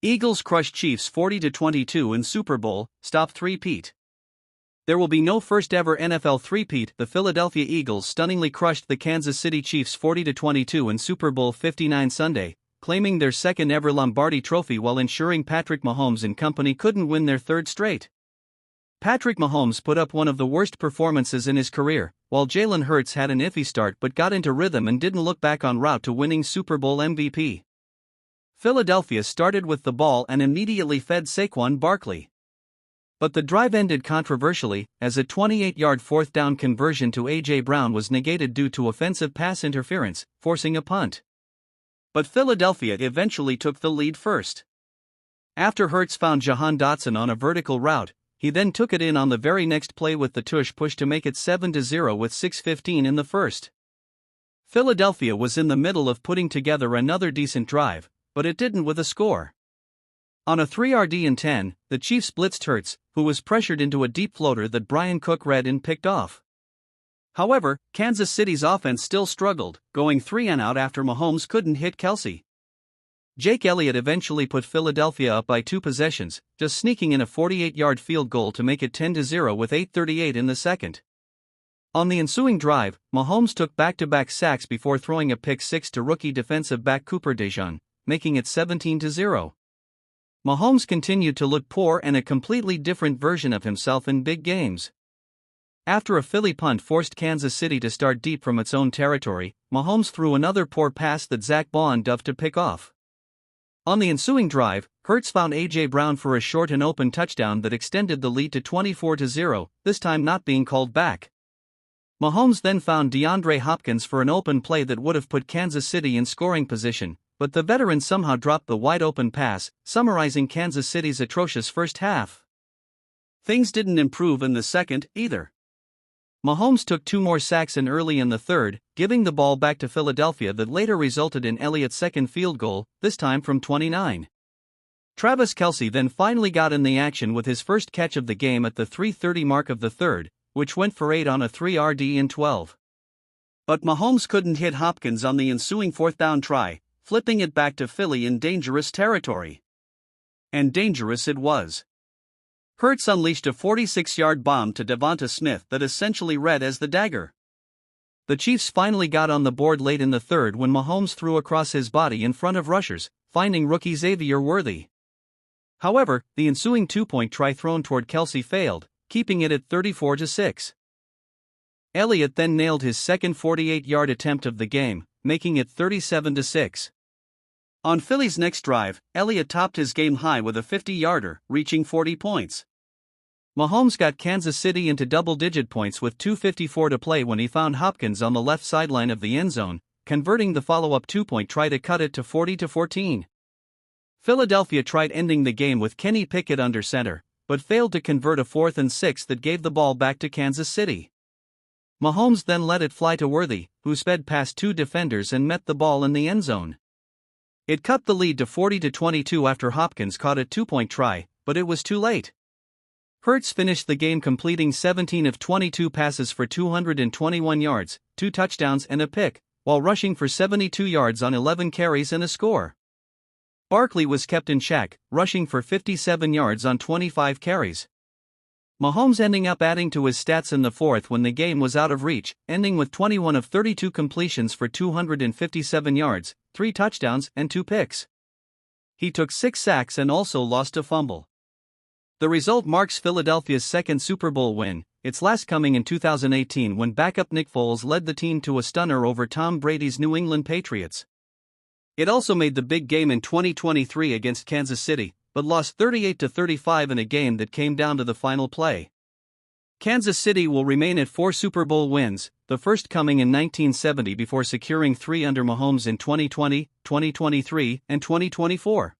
Eagles crush Chiefs 40-22 in Super Bowl, stop three-peat. There will be no first-ever NFL three-peat. The Philadelphia Eagles stunningly crushed the Kansas City Chiefs 40-22 in Super Bowl 59 Sunday, claiming their second-ever Lombardi trophy while ensuring Patrick Mahomes and company couldn't win their third straight. Patrick Mahomes put up one of the worst performances in his career, while Jalen Hurts had an iffy start but got into rhythm and didn't look back en route to winning Super Bowl MVP. Philadelphia started with the ball and immediately fed Saquon Barkley. But the drive ended controversially, as a 28-yard fourth-down conversion to A.J. Brown was negated due to offensive pass interference, forcing a punt. But Philadelphia eventually took the lead first. After Hurts found Jahan Dotson on a vertical route, he then took it in on the very next play with the tush push to make it 7-0 with 6:15 in the first. Philadelphia was in the middle of putting together another decent drive, but it didn't with a score. On a 3rd-and-10, the Chiefs blitzed Hurts, who was pressured into a deep floater that Brian Cook read and picked off. However, Kansas City's offense still struggled, going 3-and-out after Mahomes couldn't hit Kelce. Jake Elliott eventually put Philadelphia up by 2 possessions, just sneaking in a 48-yard field goal to make it 10-0 with 8:38 in the second. On the ensuing drive, Mahomes took back-to-back sacks before throwing a pick six to rookie defensive back Cooper DeJean, making it 17-0. Mahomes continued to look poor and a completely different version of himself in big games. After a Philly punt forced Kansas City to start deep from its own territory, Mahomes threw another poor pass that Zach Bond dove to pick off. On the ensuing drive, Hurts found A.J. Brown for a short and open touchdown that extended the lead to 24-0, this time not being called back. Mahomes then found DeAndre Hopkins for an open play that would have put Kansas City in scoring position, but the veteran somehow dropped the wide-open pass, summarizing Kansas City's atrocious first half. Things didn't improve in the second, either. Mahomes took 2 more sacks early in the third, giving the ball back to Philadelphia that later resulted in Elliott's second field goal, this time from 29. Travis Kelce then finally got in the action with his first catch of the game at the 3:30 mark of the third, which went for 8 on a 3rd-and-12. But Mahomes couldn't hit Hopkins on the ensuing fourth-down try, flipping it back to Philly in dangerous territory. And dangerous it was. Hurts unleashed a 46-yard bomb to Devonta Smith that essentially read as the dagger. The Chiefs finally got on the board late in the third when Mahomes threw across his body in front of rushers, finding rookie Xavier Worthy. However, the ensuing 2-point try thrown toward Kelce failed, keeping it at 34-6. Elliott then nailed his second 48-yard attempt of the game, making it 37-6. On Philly's next drive, Elliott topped his game high with a 50-yarder, reaching 40 points. Mahomes got Kansas City into double-digit points with 2:54 to play when he found Hopkins on the left sideline of the end zone, converting the follow-up 2-point try to cut it to 40-14. Philadelphia tried ending the game with Kenny Pickett under center, but failed to convert a 4th and 6 that gave the ball back to Kansas City. Mahomes then let it fly to Worthy, who sped past 2 defenders and met the ball in the end zone. It cut the lead to 40-22 after Hopkins caught a 2-point try, but it was too late. Hurts finished the game completing 17 of 22 passes for 221 yards, 2 touchdowns and a pick, while rushing for 72 yards on 11 carries and a score. Barkley was kept in check, rushing for 57 yards on 25 carries. Mahomes ending up adding to his stats in the fourth when the game was out of reach, ending with 21 of 32 completions for 257 yards, 3 touchdowns and 2 picks. He took 6 sacks and also lost a fumble. The result marks Philadelphia's second Super Bowl win, its last coming in 2018 when backup Nick Foles led the team to a stunner over Tom Brady's New England Patriots. It also made the big game in 2023 against Kansas City, but lost 38-35 in a game that came down to the final play. Kansas City will remain at 4 Super Bowl wins, the first coming in 1970 before securing 3 under Mahomes in 2020, 2023, and 2024.